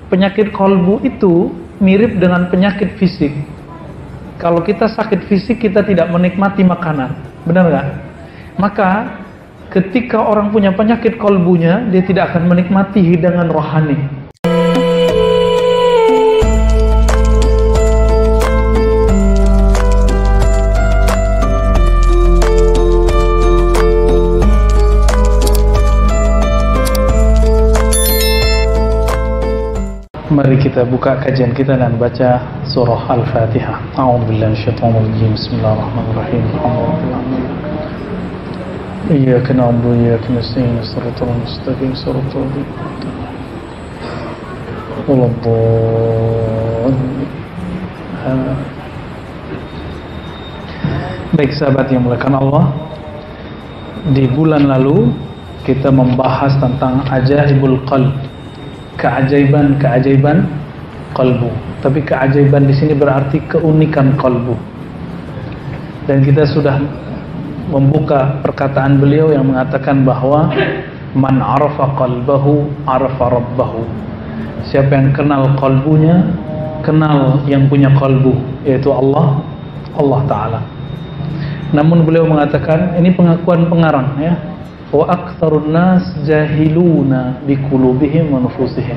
penyakit kolbu itu mirip dengan penyakit fisik. Kalau kita sakit fisik, kita tidak menikmati makanan, benar nggak? Maka ketika orang punya penyakit kolbunya, dia tidak akan menikmati hidangan rohani. Mari kita buka kajian kita dan baca surah Al-Fatihah. A'udzubillahi minasyaitonir rajim. Bismillahirrahmanirrahim. Iyyaka na'budu wa iyyaka nasta'in. Shiratal mustaqim. Shiratal ladzina Baik sahabat yang dimuliakan Allah, di bulan lalu kita membahas tentang ajaibul qalb, keajaiban kalbu. Tapi keajaiban di sini berarti keunikan kalbu. Dan kita sudah membuka perkataan beliau yang mengatakan bahwa man arafa qalbahu arafa rabbahu. Siapa yang kenal kalbunya, kenal yang punya kalbu, yaitu Allah Ta'ala. Namun beliau mengatakan, ini pengakuan pengarang ya, wa aktsarun nas jahiluna biqulubihim wa nufusihim.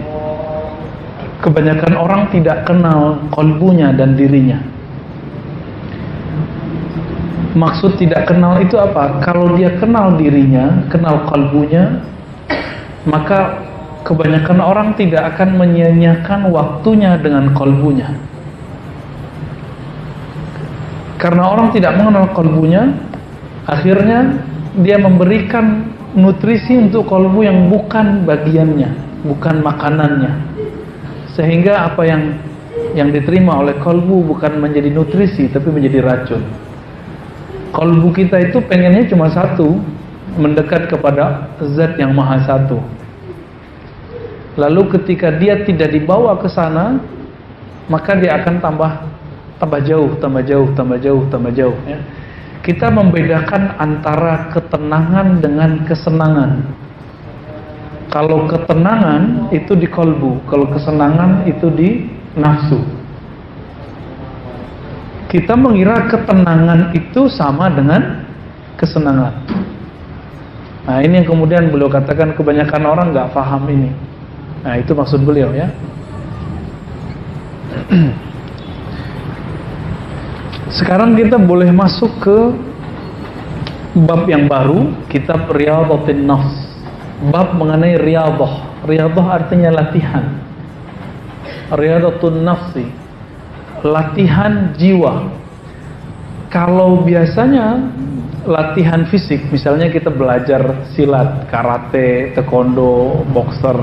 Kebanyakan orang tidak kenal kalbunya dan dirinya. Maksud tidak kenal itu apa? Kalau dia kenal dirinya, kenal kalbunya, maka kebanyakan orang tidak akan menyia-nyiakan waktunya dengan kalbunya. Karena orang tidak mengenal kalbunya, akhirnya dia memberikan nutrisi untuk kalbu yang bukan bagiannya, bukan makanannya, sehingga apa yang diterima oleh kalbu bukan menjadi nutrisi tapi menjadi racun. Kalbu kita itu pengennya cuma satu, mendekat kepada zat yang maha satu. Lalu ketika dia tidak dibawa ke sana, maka dia akan tambah jauh ya. Kita membedakan antara ketenangan dengan kesenangan. Kalau ketenangan itu di kalbu, kalau kesenangan itu di nafsu. Kita mengira ketenangan itu sama dengan kesenangan. Nah, ini yang kemudian beliau katakan kebanyakan orang nggak paham ini. Nah, itu maksud beliau ya. Sekarang kita boleh masuk ke bab yang baru, kitab Riyadhatin Nafs. Bab mengenai riyadhah. Riyadhah artinya latihan. Riyadhatun nafsi, latihan jiwa. Kalau biasanya latihan fisik, misalnya kita belajar silat, karate, taekwondo, boxer,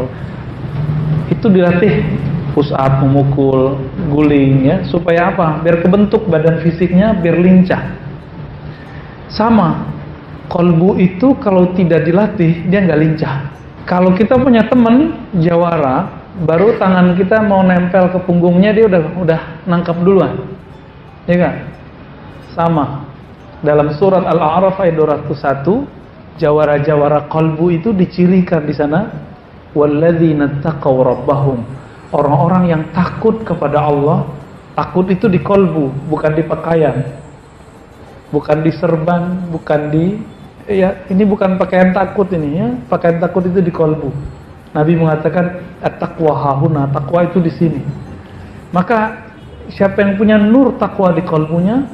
itu dilatih push up, memukul, guling ya, supaya apa? Biar kebentuk badan fisiknya, biar lincah. Sama, kalbu itu kalau tidak dilatih dia nggak lincah. Kalau kita punya teman jawara, baru tangan kita mau nempel ke punggungnya dia udah nangkap duluan, ya kan? Sama. Dalam surat Al-A'raf ayat 201, jawara-jawara kalbu itu dicirikan di sana, walladzina taqaw rabbahum. Orang-orang yang takut kepada Allah, takut itu di kalbu, bukan di pakaian, bukan di serban, bukan di ya, ini bukan pakaian takut ini ya, pakaian takut itu di kalbu. Nabi mengatakan at-taqwa hahuna, takwa itu di sini. Maka siapa yang punya nur takwa di kalbunya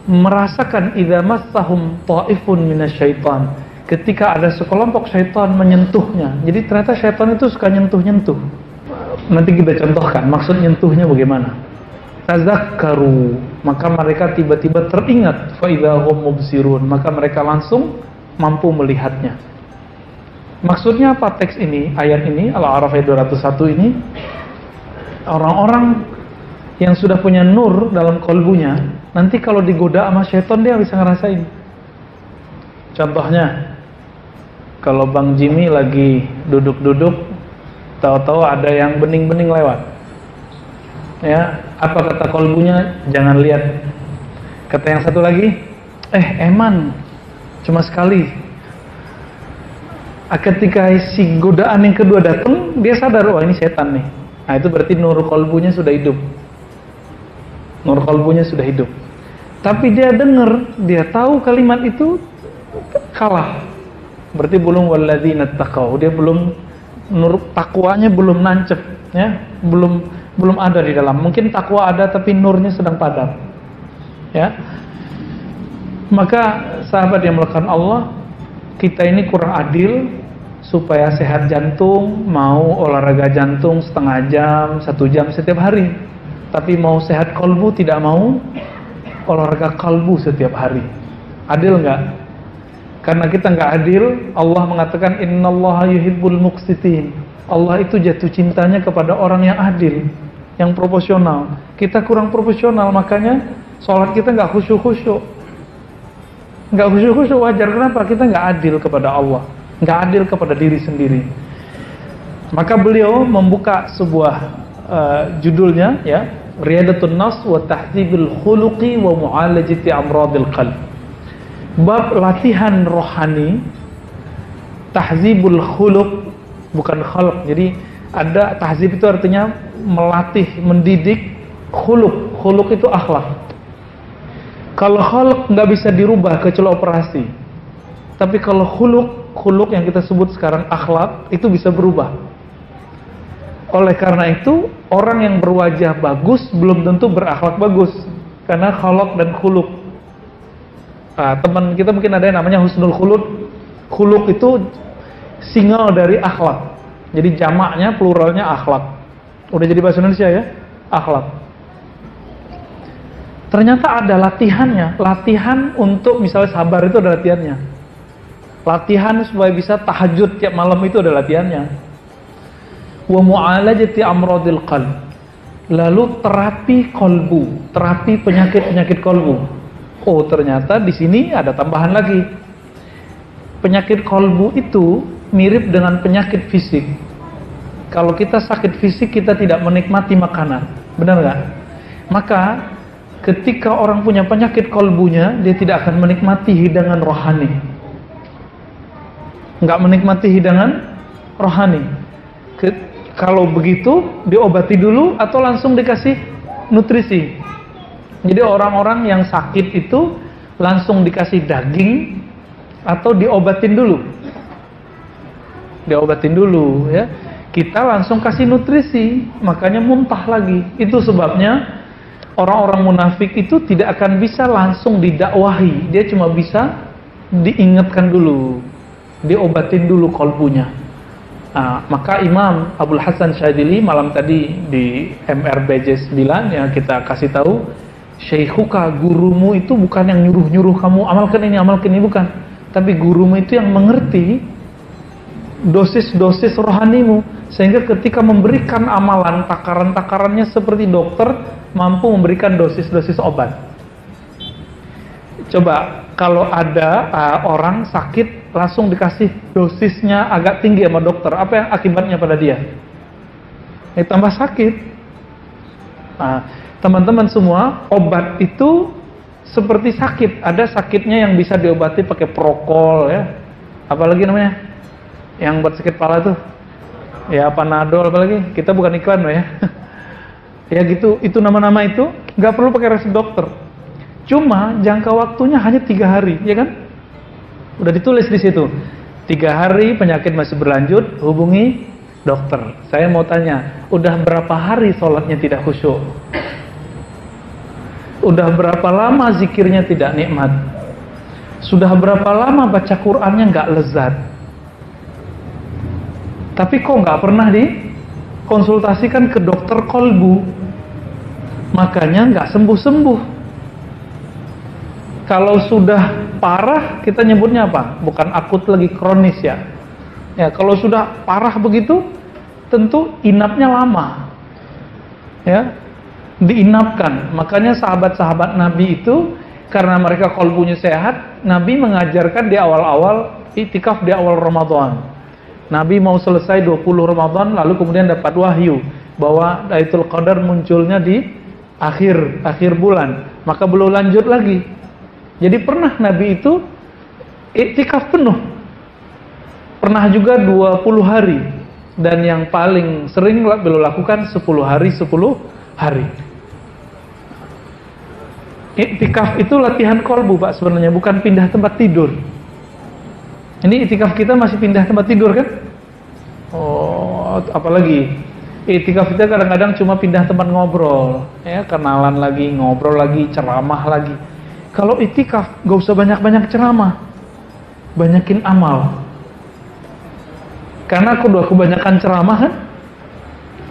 merasakan idza massahum ta'ifun minasyaitan, ketika ada sekelompok syaitan menyentuhnya. Jadi ternyata syaitan itu suka nyentuh-nyentuh. Nanti kita contohkan maksud nyentuhnya bagaimana. Tazakkaru, maka mereka tiba-tiba teringat, fa idza hum mubsirun, maka mereka langsung mampu melihatnya. Maksudnya apa teks ini, ayat ini, Al-A'raf ayat 201 ini? Orang-orang yang sudah punya nur dalam kalbunya, nanti kalau digoda sama syaitan dia bisa ngerasain. Contohnya, kalau Bang Jimmy lagi duduk-duduk, tahu-tahu ada yang bening-bening lewat, ya, apa kata kalbunya? Jangan lihat. Kata yang satu lagi, eman, cuma sekali. Ketika si godaan yang kedua datang, dia sadar, wah ini setan nih. Nah, itu berarti nur kolbunya sudah hidup. Nur kolbunya sudah hidup. Tapi dia dengar, dia tahu kalimat itu kalah. Berarti belum walladzina taqau. Dia belum, nur takwanya belum nancep, ya. Belum ada di dalam. Mungkin takwa ada tapi nurnya sedang padam. Ya. Maka sahabat yang melakukan Allah, kita ini kurang adil. Supaya sehat jantung, mau olahraga jantung setengah jam, 1 jam setiap hari. Tapi mau sehat kolbu, tidak mau olahraga kalbu setiap hari. Adil nggak? Karena kita nggak adil, Allah mengatakan innallaha yuhibbul muqsitin. Allah itu jatuh cintanya kepada orang yang adil, yang proporsional. Kita kurang proporsional, makanya sholat kita nggak khusyuk-khusyuk. Nggak khusyuk-khusyuk wajar. Kenapa? Kita nggak adil kepada Allah, nggak adil kepada diri sendiri. Maka beliau membuka sebuah judulnya, ya, Riyadatul Nafs wa Tahdzibul Khuluqi wa Mu'alajati Amradil Qalb. Bab latihan rohani, tahzibul khuluq, bukan khalq. Jadi ada tahzib itu artinya melatih, mendidik. Khuluq itu akhlak. Kalau khalq nggak bisa dirubah kecuali operasi. Tapi kalau khuluq yang kita sebut sekarang akhlak, itu bisa berubah. Oleh karena itu, orang yang berwajah bagus belum tentu berakhlak bagus, karena khalq dan khuluq. Nah, teman kita mungkin ada yang namanya husnul khuluq. Khuluq itu singal dari akhlak. Jadi jamaknya, pluralnya akhlak. Udah jadi bahasa Indonesia ya, akhlak. Ternyata ada latihannya. Latihan untuk misalnya sabar itu ada latihannya. Latihan supaya bisa tahajud tiap malam itu ada latihannya. Wa mu'alajati amradil qalb. Lalu terapi kolbu, terapi penyakit-penyakit kolbu. Oh, ternyata di sini ada tambahan lagi. Penyakit kolbu itu mirip dengan penyakit fisik. Kalau kita sakit fisik, kita tidak menikmati makanan. Benar nggak? Maka ketika orang punya penyakit kolbunya, dia tidak akan menikmati hidangan rohani. Nggak menikmati hidangan rohani. Kalau begitu, diobati dulu atau langsung dikasih nutrisi. Jadi orang-orang yang sakit itu langsung dikasih daging atau diobatin dulu. Diobatin dulu, ya. Kita langsung kasih nutrisi, makanya muntah lagi. Itu sebabnya orang-orang munafik itu tidak akan bisa langsung didakwahi. Dia cuma bisa diingatkan dulu, diobatin dulu kolbunya. Nah, maka Imam Abdul Hasan Syadzili malam tadi di MRBJ 9 yang kita kasih tahu, Syaikhuka, gurumu itu bukan yang nyuruh-nyuruh kamu amalkan ini, bukan. Tapi gurumu itu yang mengerti dosis-dosis rohanimu, sehingga ketika memberikan amalan, takaran-takarannya seperti dokter mampu memberikan dosis-dosis obat. Coba kalau ada orang sakit langsung dikasih dosisnya agak tinggi sama dokter, apa yang akibatnya pada dia? Tambah sakit. Nah, teman-teman semua, obat itu seperti sakit. Ada sakitnya yang bisa diobati pakai prokol, ya. Apalagi namanya? Yang buat sakit kepala tuh. Ya, Panadol apalagi. Kita bukan iklan loh ya. Ya gitu, itu nama-nama itu nggak perlu pakai resep dokter. Cuma jangka waktunya hanya 3 hari, ya kan? Udah ditulis di situ. 3 hari penyakit masih berlanjut, hubungi dokter. Saya mau tanya, udah berapa hari sholatnya tidak khusyuk? Udah berapa lama zikirnya tidak nikmat? Sudah berapa lama baca Qur'annya nggak lezat? Tapi kok nggak pernah dikonsultasikan ke dokter kolbu? Makanya nggak sembuh-sembuh. Kalau sudah parah, kita nyebutnya apa? Bukan akut lagi, kronis ya. Ya, kalau sudah parah begitu, tentu inapnya lama. Ya, diinapkan. Makanya sahabat-sahabat Nabi itu, karena mereka kolbunya sehat, Nabi mengajarkan di awal-awal itikaf di awal Ramadan. Nabi mau selesai 20 Ramadan, lalu kemudian dapat wahyu bahwa Lailatul Qadar munculnya di akhir bulan. Maka belum lanjut lagi. Jadi pernah Nabi itu iktikaf penuh. Pernah juga 20 hari. dan yang paling sering beliau lakukan 10 hari 10 hari. Iktikaf itu latihan kolbu Pak sebenarnya, bukan pindah tempat tidur. Ini iktikaf kita masih pindah tempat tidur kan? Oh, apalagi iktikaf kita kadang-kadang cuma pindah tempat ngobrol, ya, kenalan lagi, ngobrol lagi, ceramah lagi. Kalau iktikaf gak usah banyak-banyak ceramah, banyakin amal. Karena udah kebanyakan ceramah kan,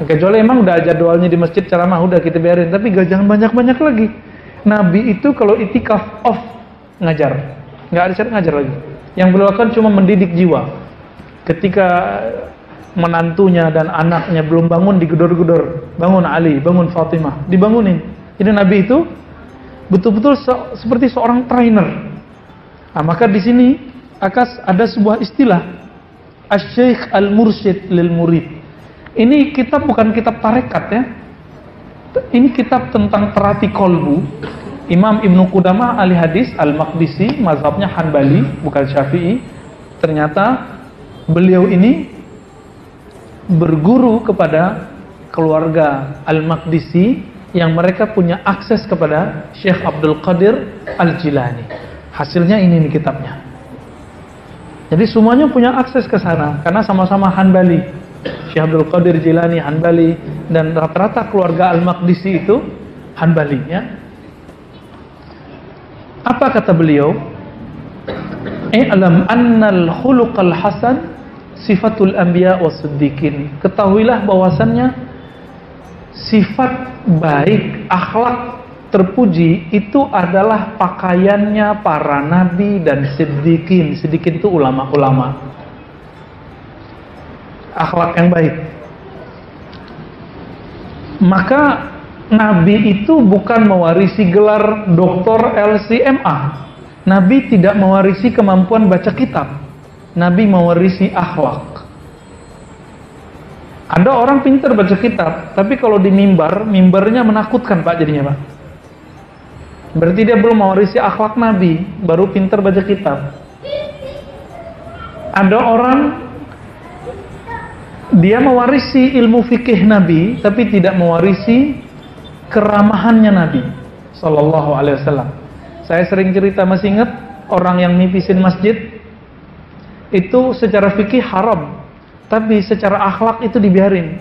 kecuali emang udah jadwalnya di masjid ceramah, udah kita biarin, tapi jangan banyak-banyak lagi. Nabi itu kalau itikaf off ngajar, nggak ada cara ngajar lagi. Yang beliau lakukan cuma mendidik jiwa. Ketika menantunya dan anaknya belum bangun, digedor-gedor, bangun Ali, bangun Fatimah, dibangunin. Jadi Nabi itu betul-betul seperti seorang trainer. Nah, maka di sini ada sebuah istilah Asy-Syaikh Al-Mursyid lil Murid. Ini kitab bukan kitab tarekat ya. Ini kitab tentang terati kolbu. Imam Ibnu Qudamah ahli hadis Al-Maqdisi, mazhabnya Hanbali bukan Syafi'i. Ternyata beliau ini berguru kepada keluarga Al-Maqdisi yang mereka punya akses kepada Syekh Abdul Qadir Al-Jilani. Hasilnya ini nih kitabnya. Jadi semuanya punya akses ke sana karena sama-sama Hanbali. Syekh Abdul Qadir Jilani Hanbali, dan rata-rata keluarga Al-Maqdisi itu Hanbali ya. Apa kata beliau? I'lam annal khuluqal hasan sifatul anbiya was-siddiqin. Ketahuilah bahwasannya sifat baik, akhlak terpuji itu adalah pakaiannya para nabi dan siddiqin. Siddiqin itu ulama-ulama. Akhlak yang baik. Maka Nabi itu bukan mewarisi gelar doktor LCMA. Nabi tidak mewarisi kemampuan baca kitab. Nabi mewarisi akhlak. Ada orang pintar baca kitab, tapi kalau di mimbarnya menakutkan Pak jadinya Pak. Berarti dia belum mewarisi akhlak Nabi, baru pintar baca kitab. Ada orang dia mewarisi ilmu fikih Nabi, tapi tidak mewarisi keramahannya Nabi Sallallahu Alaihi Wasallam. Saya sering cerita, masih ingat orang yang nipisin masjid itu secara fikih haram, tapi secara akhlak itu dibiarin.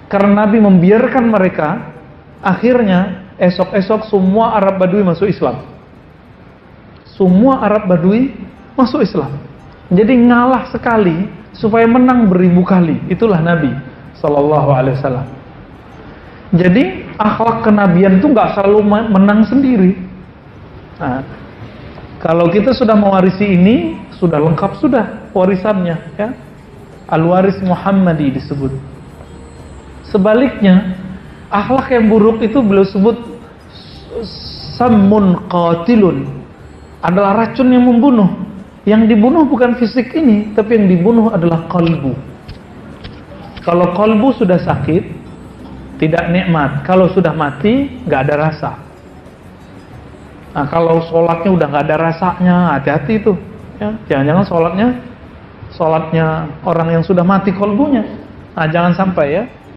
Karena Nabi membiarkan mereka, akhirnya esok-esok semua Arab Badui masuk Islam. Semua Arab Badui masuk Islam. Jadi ngalah sekali supaya menang beribu kali. Itulah Nabi Sallallahu Alaihi Wasallam. Jadi akhlak kenabian itu nggak selalu menang sendiri. Nah, kalau kita sudah mewarisi ini, sudah lengkap sudah warisannya ya. Al-Waris Muhammadi disebut. Sebaliknya, akhlak yang buruk itu beliau sebut sammun qatilun, adalah racun yang membunuh. Yang dibunuh bukan fisik ini, tapi yang dibunuh adalah kalbu. Kalau kalbu sudah sakit, tidak nikmat. Kalau sudah mati, nggak ada rasa. Nah, kalau sholatnya udah nggak ada rasanya, hati-hati itu. Ya, jangan-jangan sholatnya orang yang sudah mati kalbunya. Nah, jangan sampai ya.